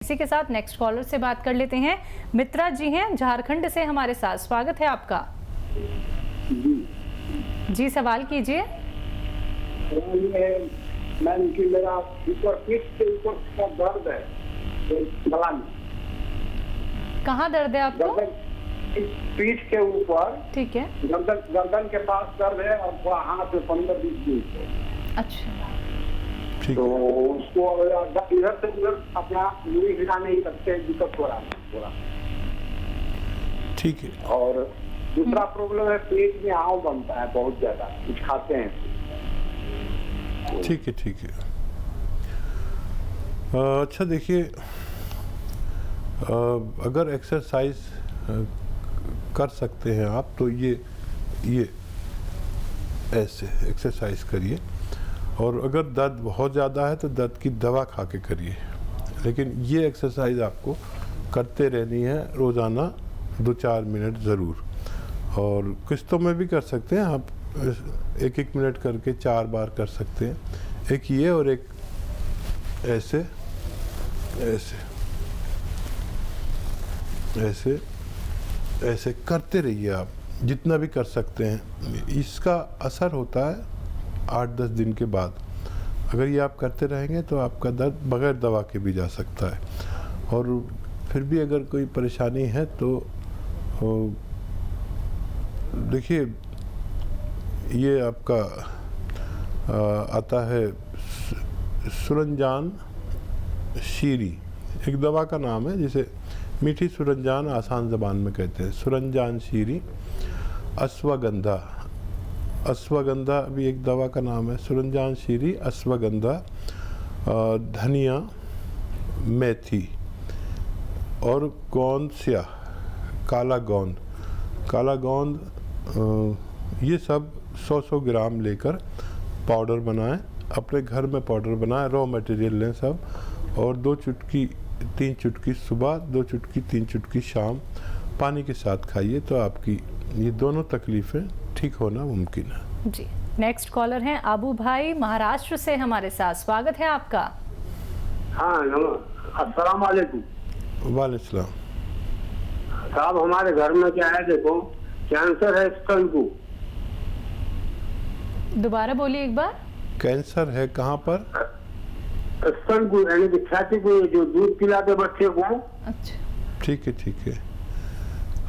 इसी के साथ नेक्स्ट कॉलर से बात कर लेते हैं। मित्रा जी हैं झारखंड से हमारे साथ, स्वागत है आपका। जी सवाल कीजिए। मैम कि मेरा ऊपर पीठ के ऊपर का दर्द है, गला में। कहाँ दर्द है आपको? पीठ के ऊपर। ठीक है। गर्दन के पास दर्द है और हाथ में 15-20 दिन। अच्छा, तो उसको इधर से उधर अपना मुड़ी हिला नहीं सकते, दिक्कत हो रहा है थोड़ा। ठीक है। और दूसरा प्रॉब्लम है, पेट में आव बनता है बहुत ज्यादा, कुछ खाते हैं। ठीक है, ठीक है। अच्छा देखिए, अगर एक्सरसाइज कर सकते हैं आप तो ये ऐसे एक्सरसाइज करिए, और अगर दर्द बहुत ज़्यादा है तो दर्द की दवा खा के करिए। लेकिन ये एक्सरसाइज आपको करते रहनी है रोज़ाना 2-4 मिनट ज़रूर, और किस्तों में भी कर सकते हैं आप, 1-1 मिनट करके 4 बार कर सकते हैं। एक ये और एक ऐसे ऐसे ऐसे ऐसे करते रहिए आप, जितना भी कर सकते हैं। इसका असर होता है 8-10 दिन के बाद। अगर ये आप करते रहेंगे तो आपका दर्द बगैर दवा के भी जा सकता है। और फिर भी अगर कोई परेशानी है तो देखिए, ये आपका आता है सुरंजान शीरी, एक दवा का नाम है जिसे मीठी सुरंजान आसान ज़बान में कहते हैं। सुरंजान शीरी, अश्वगंधा, अश्वगंधा भी एक दवा का नाम है। सुरंजान शीरी, अश्वगंधा, धनिया, मेथी और गोंद स्या, काला गोंद, काला गोंद, ये सब 100-100 ग्राम लेकर पाउडर बनाएं। अपने घर में पाउडर बनाएं, रॉ मटेरियल लें सब, और 2 चुटकी 3 चुटकी सुबह, 2 चुटकी 3 चुटकी शाम पानी के साथ खाइए, तो आपकी ये दोनों तकलीफ़ें ठीक होना मुमकिन है। जी, नेक्स्ट कॉलर हैं आबू भाई महाराष्ट्र से हमारे साथ, स्वागत है आपका। हाँ, अस्सलाम वालेकुम। वालेकुम। साहब हमारे घर में क्या है, देखो कैंसर है स्तन को। दोबारा बोलिए एक बार। कैंसर है कहाँ पर? स्तन को, यानी कि छाती को, जो दूध पिलाते बच्चे को। अच्छा, ठीक है, ठीक है।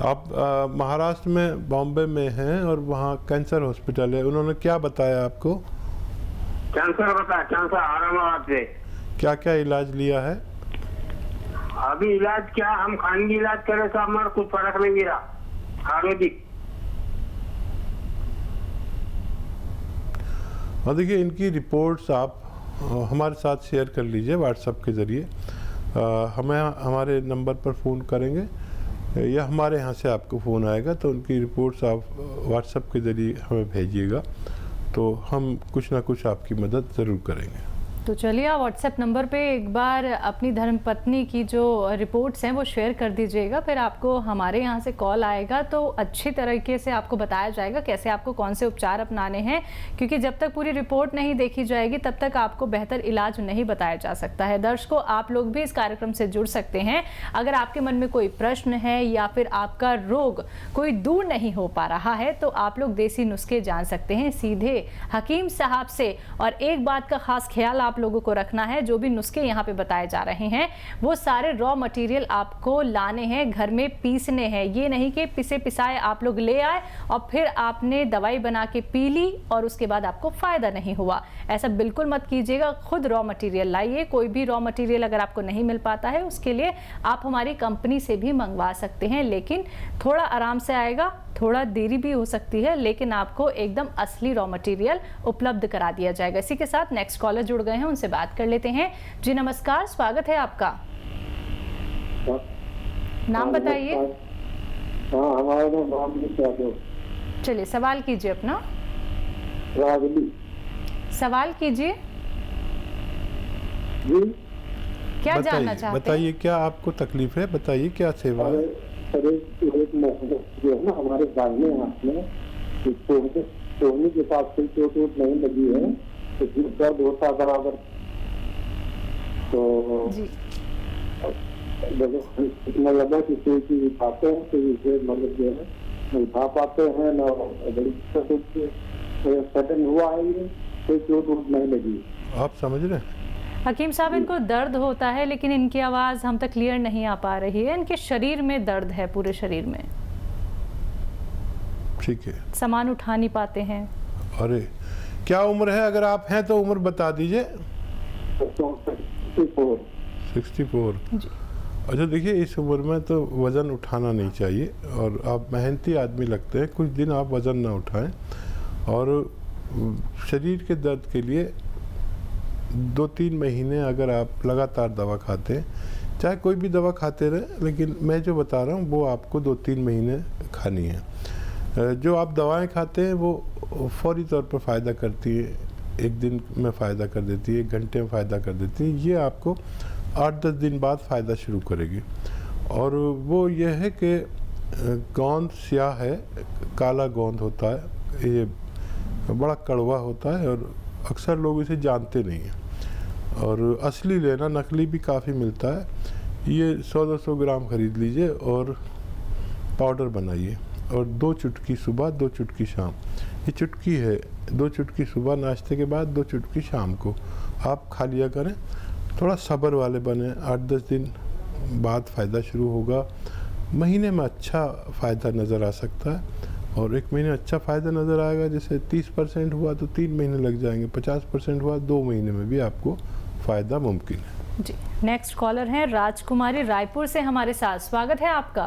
आप महाराष्ट्र में बॉम्बे में हैं और वहाँ कैंसर हॉस्पिटल है, उन्होंने क्या बताया आपको? कैंसर बताया, कैंसर औरंगाबाद से। क्या क्या इलाज लिया है? अभी इलाज क्या, हम खानगी इलाज करे साहब, हमारा कुछ फर्क नहीं गिरा। आयुर्वेदिक। और देखिए, इनकी रिपोर्ट्स आप हमारे साथ शेयर कर लीजिए व्हाट्सएप के ज़रिए। हमें हमारे नंबर पर फ़ोन करेंगे या हमारे यहाँ से आपको फ़ोन आएगा, तो उनकी रिपोर्ट्स आप व्हाट्सएप के ज़रिए हमें भेजिएगा, तो हम कुछ ना कुछ आपकी मदद ज़रूर करेंगे। तो चलिए आप व्हाट्सएप नंबर पे एक बार अपनी धर्मपत्नी की जो रिपोर्ट्स हैं वो शेयर कर दीजिएगा, फिर आपको हमारे यहाँ से कॉल आएगा तो अच्छी तरीके से आपको बताया जाएगा कैसे आपको कौन से उपचार अपनाने हैं, क्योंकि जब तक पूरी रिपोर्ट नहीं देखी जाएगी तब तक आपको बेहतर इलाज नहीं बताया जा सकता है। दर्शकों, आप लोग भी इस कार्यक्रम से जुड़ सकते हैं। अगर आपके मन में कोई प्रश्न है या फिर आपका रोग कोई दूर नहीं हो पा रहा है तो आप लोग देसी नुस्खे जान सकते हैं सीधे हकीम साहब से। और एक बात का खास ख्याल आप लोगों को रखना है, जो भी नुस्खे यहाँ पे बताए जा रहे हैं वो सारे रॉ मटेरियल आपको लाने हैं, घर में पीसने हैं। ये नहीं कि पिसे पिसाए आप लोग ले आए और फिर आपने दवाई बना के पी ली और उसके बाद आपको फायदा नहीं हुआ। ऐसा बिल्कुल मत कीजिएगा, खुद रॉ मटेरियल लाइए। कोई भी रॉ मटेरियल अगर आपको नहीं मिल पाता है उसके लिए आप हमारी कंपनी से भी मंगवा सकते हैं, लेकिन थोड़ा आराम से आएगा, थोड़ा देरी भी हो सकती है, लेकिन आपको एकदम असली रॉ मटेरियल उपलब्ध करा दिया जाएगा। इसी के साथ नेक्स्ट कॉलर जुड़ गए हैं, उनसे बात कर लेते हैं। जी नमस्कार, स्वागत है आपका। नाम बताइए। हमारा नाम चलिए सवाल कीजिए अपना। रागली। सवाल कीजिए। क्या जानना चाहते हैं? बताइए क्या आपको तकलीफ है, बताइए क्या सेवा है। जो है ना हमारे दाहिने हाथ में सोने के पास कोई चोट वोट नहीं लगी है, तो दर्द होता बराबर। तो जी जब इतना लगा कि कोई चीज उठाते हैं तो इसे मतलब जो है न उठा पाते हैं न बड़ी दिक्कत होती है। सडन हुआ है ये, कोई चोट वोट नहीं लगी। आप समझ रहे हैं? हकीम साहब, इनको दर्द होता है लेकिन इनकी आवाज़ हम तक क्लियर नहीं आ पा रही है। इनके शरीर में दर्द है, पूरे शरीर में। ठीक है। सामान उठा नहीं पाते हैं। अरे क्या उम्र है? अगर आप हैं तो उम्र बता दीजिए। 64। जी। अच्छा देखिए, इस उम्र में तो वज़न उठाना नहीं चाहिए और आप मेहनती आदमी लगते हैं। कुछ दिन आप वज़न ना उठाएं और शरीर के दर्द के लिए 2-3 महीने अगर आप लगातार दवा खाते हैं, चाहे कोई भी दवा खाते रहें, लेकिन मैं जो बता रहा हूँ वो आपको 2-3 महीने खानी है। जो आप दवाएं खाते हैं वो फौरी तौर पर फ़ायदा करती है, एक दिन में फ़ायदा कर देती है, 1 घंटे में फ़ायदा कर देती है। ये आपको 8-10 दिन बाद फ़ायदा शुरू करेगी। और वो ये है कि गोंद स्याह है, काला गोंद होता है, ये बड़ा कड़वा होता है और अक्सर लोग इसे जानते नहीं हैं। और असली लेना, नकली भी काफ़ी मिलता है। ये 100-200 ग्राम ख़रीद लीजिए और पाउडर बनाइए और 2 चुटकी सुबह, 2 चुटकी शाम। ये चुटकी है, 2 चुटकी सुबह नाश्ते के बाद, 2 चुटकी शाम को आप खा लिया करें। थोड़ा सब्र वाले बने, 8-10 दिन बाद फ़ायदा शुरू होगा। महीने में अच्छा फ़ायदा नज़र आ सकता है और 1 महीने अच्छा फ़ायदा नज़र आएगा। जैसे 30% हुआ तो 3 महीने लग जाएंगे, 50% हुआ 2 महीने में भी आपको फ़ायदा मुमकिन है। जी। नेक्स्ट कॉलर हैं राजकुमारी, रायपुर से हमारे साथ। स्वागत है आपका।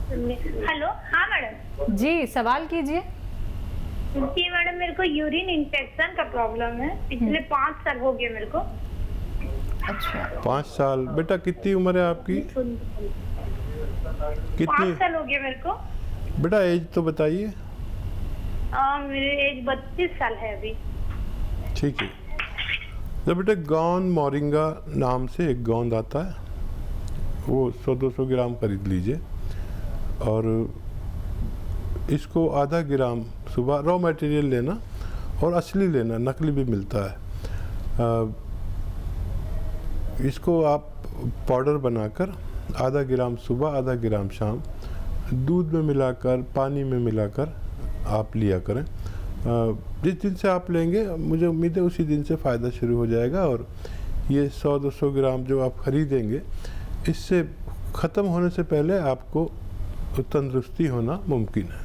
हेलो। हाँ मैडम जी, सवाल कीजिए। जी मैडम, मेरे को यूरिन इन्फेक्शन का प्रॉब्लम है। पिछले 5 साल हो गए मेरे को। अच्छा, 5 साल। बेटा कितनी उम्र है आपकी? 5 साल हो गए मेरे को। बेटा एज तो बताइए। मेरी एज 32 साल है अभी। ठीक है। तो बेटा गोंद मोरिंगा नाम से एक गोंद आता है, वो 100-200 ग्राम खरीद लीजिए और इसको आधा ग्राम सुबह, रॉ मटेरियल लेना और असली लेना, नकली भी मिलता है। इसको आप पाउडर बनाकर आधा ग्राम सुबह, आधा ग्राम शाम, दूध में मिलाकर, पानी में मिलाकर आप लिया करें। जिस दिन से आप लेंगे मुझे उम्मीद है उसी दिन से फ़ायदा शुरू हो जाएगा। और ये 100-200 ग्राम जो आप ख़रीदेंगे, इससे ख़त्म होने से पहले आपको तंदुरुस्ती होना मुमकिन है।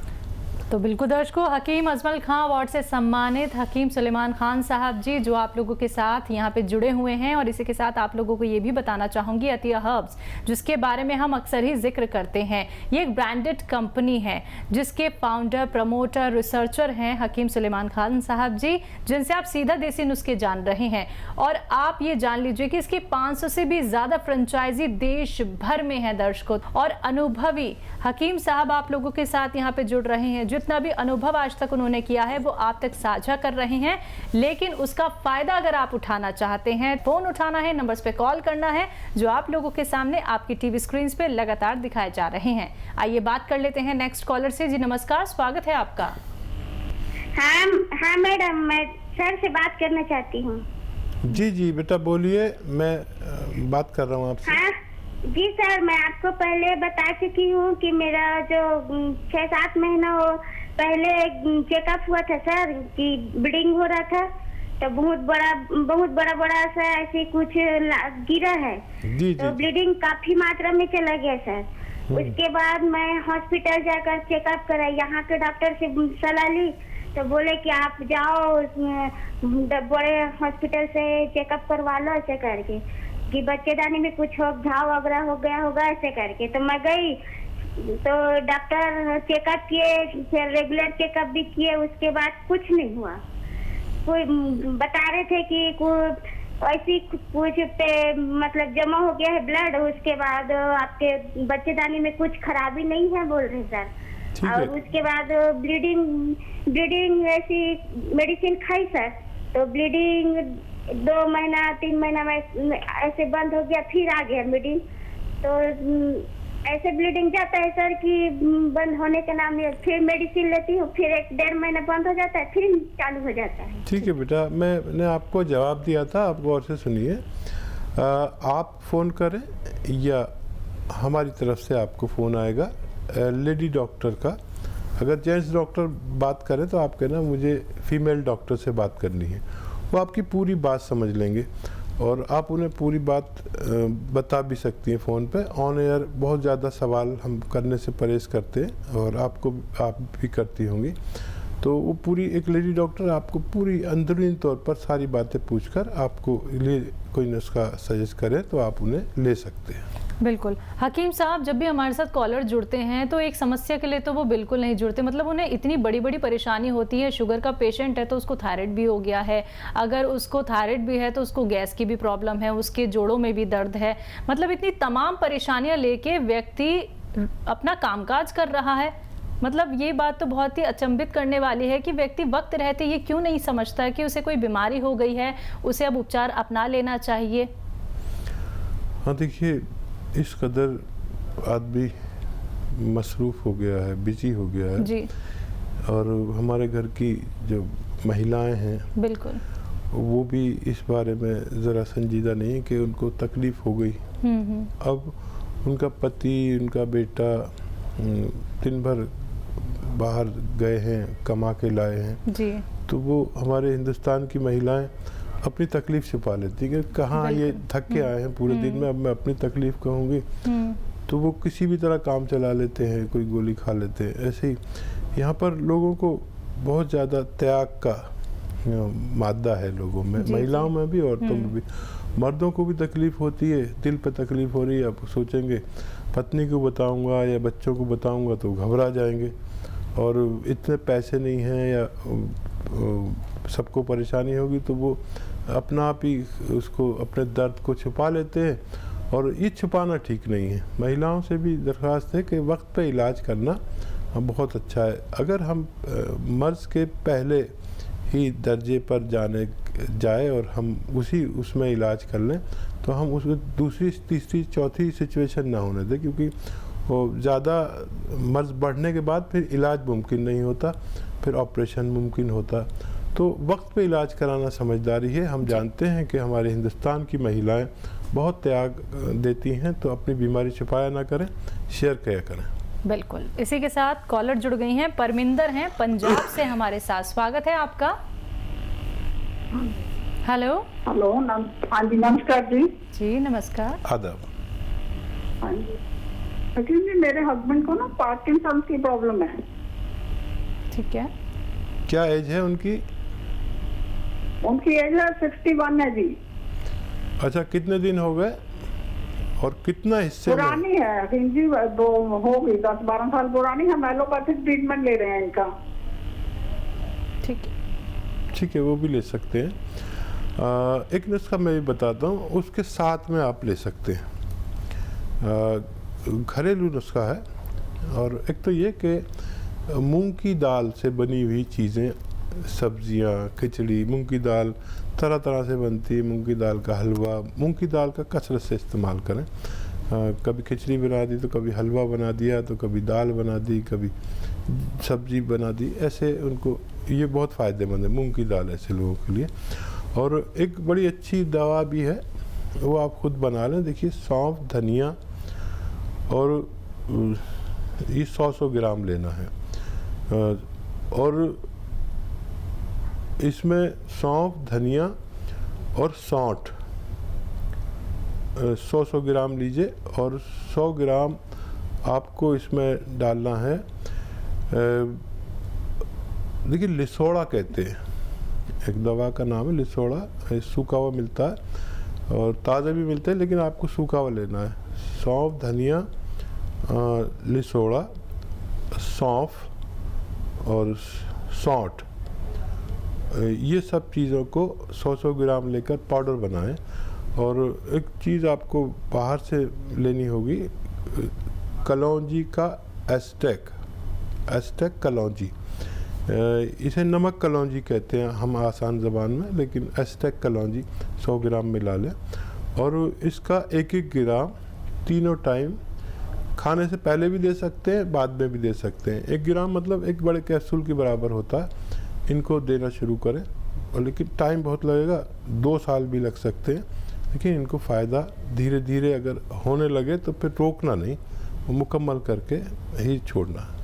तो बिल्कुल दर्शकों, हकीम अजमल खां अवार्ड से सम्मानित हकीम सुलेमान खान साहब जी जो आप लोगों के साथ यहाँ पे जुड़े हुए हैं। और इसी के साथ आप लोगों को ये भी बताना चाहूँगी, अतिया हर्ब्स जिसके बारे में हम अक्सर ही जिक्र करते हैं, ये एक ब्रांडेड कंपनी है जिसके फाउंडर, प्रमोटर, रिसर्चर हैं हकीम सुलेमान खान साहब जी, जिनसे आप सीधा देसी नुस्खे जान रहे हैं। और आप ये जान लीजिए कि इसकी 500 से भी ज़्यादा फ्रेंचाइजी देश भर में है दर्शकों। और अनुभवी हकीम साहब आप लोगों के साथ यहाँ पे जुड़ रहे हैं। जितना भी अनुभव आज तक उन्होंने किया है वो आप तक साझा कर रहे हैं, लेकिन उसका फायदा अगर आप उठाना चाहते हैं, फोन उठाना है, नंबर्स पे कॉल करना है जो आप लोगों के सामने आपकी टीवी स्क्रीन पे लगातार दिखाए जा रहे हैं। आइए बात कर लेते हैं नेक्स्ट कॉलर से। जी नमस्कार, स्वागत है आपका। हाँ मैडम, मैं सर से बात करना चाहती हूँ। जी जी बेटा बोलिए, मैं बात कर रहा हूँ आपसे। हाँ जी सर, मैं आपको पहले बता चुकी हूँ कि मेरा जो 6-7 महीना हो पहले चेकअप हुआ था सर कि ब्लीडिंग हो रहा था, तो बहुत बड़ा सा ऐसे कुछ गिरा है। जी तो ब्लीडिंग काफी मात्रा में चला गया सर। उसके बाद मैं हॉस्पिटल जाकर चेकअप करा, यहाँ के डॉक्टर से सलाह ली तो बोले कि आप जाओ बड़े हॉस्पिटल से चेकअप करवा लो, ऐसे करके कि बच्चेदानी में कुछ घाव वगैरह हो गया होगा, ऐसे करके। तो मैं गई तो डॉक्टर चेकअप किए, फिर रेगुलर चेकअप भी किए, उसके बाद कुछ नहीं हुआ। कोई बता रहे थे कि ऐसी कुछ पे मतलब जमा हो गया है ब्लड, उसके बाद आपके बच्चेदानी में कुछ खराबी नहीं है बोल रहे सर। और उसके बाद ब्लीडिंग ऐसी मेडिसिन खाई सर, तो ब्लीडिंग 2 महीना 3 महीना में ऐसे बंद हो गया, फिर आ गया ब्लीडिंग। तो ऐसे ब्लीडिंग जाता है सर कि बंद होने के नाम में, फिर मेडिसिन लेती हूँ, फिर 1-1.5 महीना बंद हो जाता है, फिर चालू हो जाता है। ठीक है बेटा, मैंने आपको जवाब दिया था, आप गौर से सुनिए। आप फ़ोन करें या हमारी तरफ से आपको फ़ोन आएगा लेडी डॉक्टर का। अगर जेंट्स डॉक्टर बात करें तो आप कहना मुझे फीमेल डॉक्टर से बात करनी है, वो आपकी पूरी बात समझ लेंगे और आप उन्हें पूरी बात बता भी सकती हैं फ़ोन पे। ऑन एयर बहुत ज़्यादा सवाल हम करने से परहेज़ करते हैं और आप भी करती होंगी, तो वो पूरी एक लेडी डॉक्टर आपको पूरी अंदरूनी तौर पर सारी बातें पूछकर आपको लिए कोई नुस्खा सजेस्ट करें तो आप उन्हें ले सकते हैं। बिल्कुल। हकीम साहब, जब भी हमारे साथ कॉलर जुड़ते हैं तो एक समस्या के लिए तो वो बिल्कुल नहीं जुड़ते, मतलब उन्हें इतनी बड़ी बड़ी परेशानी होती है। शुगर का पेशेंट है तो उसको थायराइड भी हो गया है, अगर उसको थायराइड भी है तो उसको गैस की भी प्रॉब्लम है, उसके जोड़ों में भी दर्द है, मतलब इतनी तमाम परेशानियां लेके व्यक्ति अपना कामकाज कर रहा है। मतलब ये बात तो बहुत ही अचंभित करने वाली है कि व्यक्ति वक्त रहते ये क्यों नहीं समझता कि उसे कोई बीमारी हो गई है, उसे अब उपचार अपना लेना चाहिए। हाँ देखिए, इस कदर आदमी मसरूफ़ हो गया है, बिजी हो गया है जी। और हमारे घर की जो महिलाएं हैं बिल्कुल, वो भी इस बारे में ज़रा संजीदा नहीं है कि उनको तकलीफ़ हो गई। अब उनका पति, उनका बेटा दिन भर बाहर गए हैं, कमा के लाए हैं जी, तो वो हमारे हिंदुस्तान की महिलाएं अपनी तकलीफ़ छुपा लेती है कि कहाँ ये थक के आए हैं पूरे दिन में, अब मैं अपनी तकलीफ़ कहूँगी, तो वो किसी भी तरह काम चला लेते हैं, कोई गोली खा लेते हैं। ऐसे ही यहाँ पर लोगों को बहुत ज़्यादा त्याग का मादा है लोगों में, महिलाओं में भी, औरतों में भी। मर्दों को भी तकलीफ़ होती है, दिल पे तकलीफ़ हो रही है, आप सोचेंगे पत्नी को बताऊंगा या बच्चों को बताऊंगा तो घबरा जाएंगे और इतने पैसे नहीं हैं या सबको परेशानी होगी, तो वो अपना आप ही उसको अपने दर्द को छुपा लेते हैं और ये छुपाना ठीक नहीं है। महिलाओं से भी दरख्वास्त है कि वक्त पे इलाज करना बहुत अच्छा है। अगर हम मर्ज़ के पहले ही दर्जे पर जाए और हम उसमें इलाज कर लें तो हम उसको दूसरी, तीसरी, चौथी सिचुएशन ना होने दें, क्योंकि वो ज़्यादा मर्ज़ बढ़ने के बाद फिर इलाज मुमकिन नहीं होता, फिर ऑपरेशन मुमकिन होता। तो वक्त पे इलाज कराना समझदारी है। हम जानते हैं कि हमारे हिंदुस्तान की महिलाएं बहुत त्याग देती हैं, तो अपनी बीमारी छुपाया ना करें, शेयर किया करें। बिल्कुल। इसी के साथ कॉलर जुड़ गई हैं, परमिंदर हैं पंजाब से हमारे साथ। स्वागत है आपका। हेलो। हेलो, हाँ जी, नमस्कार जी। जी नमस्कार। आदाब। हाँ जी, एक्चुअली मेरे हस्बैंड को ना पार्किंसन की प्रॉब्लम है। ठीक है। क्या एज है उनकी? उनकी एज है 61 है जी। अच्छा, कितने दिन हो गए और कितना हिस्से पुरानी है जी, दो हो गई, 10-12 साल पुरानी। हम एलोपैथिक ट्रीटमेंट ले रहे हैं इनका। ठीक है, ठीक है, वो भी ले सकते हैं। एक नुस्खा मैं भी बताता हूँ, उसके साथ में आप ले सकते हैं। घरेलू नुस्खा है, और एक तो ये कि मूंग की दाल से बनी हुई चीज़ें, सब्जियां, खिचड़ी, मूंग की दाल तरह तरह से बनती है, मूंग की दाल का हलवा, मूंग की दाल का कसरत से इस्तेमाल करें। कभी खिचड़ी बना दी तो कभी हलवा बना दिया, तो कभी दाल बना दी, कभी सब्जी बना दी, ऐसे उनको ये बहुत फ़ायदेमंद है मूंग की दाल ऐसे लोगों के लिए। और एक बड़ी अच्छी दवा भी है, वो आप खुद बना लें। देखिए, सौंफ, धनिया और ये 100 ग्राम लेना है, और इसमें सौंफ, धनिया और सौंठ 100 ग्राम लीजिए, और 100 ग्राम आपको इसमें डालना है। देखिए, लिसोड़ा कहते हैं, एक दवा का नाम है लिसोड़ा। सूखा हुआ मिलता है और ताज़ा भी मिलता है, लेकिन आपको सूखा हुआ लेना है। सौंफ, धनिया, लिसोड़ा, सौंफ और सौंठ, ये सब चीज़ों को 100 ग्राम लेकर पाउडर बनाएं। और एक चीज़ आपको बाहर से लेनी होगी, कलौंजी का एस्टेक कलौंजी, इसे नमक कलौंजी कहते हैं हम आसान ज़बान में, लेकिन एस्टेक कलौंजी 100 ग्राम मिला लें। और इसका 1-1 ग्राम तीनों टाइम, खाने से पहले भी दे सकते हैं, बाद में भी दे सकते हैं। 1 ग्राम मतलब एक बड़े कैप्सूल के बराबर होता है। इनको देना शुरू करें, और लेकिन टाइम बहुत लगेगा, 2 साल भी लग सकते हैं, लेकिन इनको फ़ायदा धीरे धीरे अगर होने लगे तो फिर रोकना नहीं, वो मुकम्मल करके ही छोड़ना।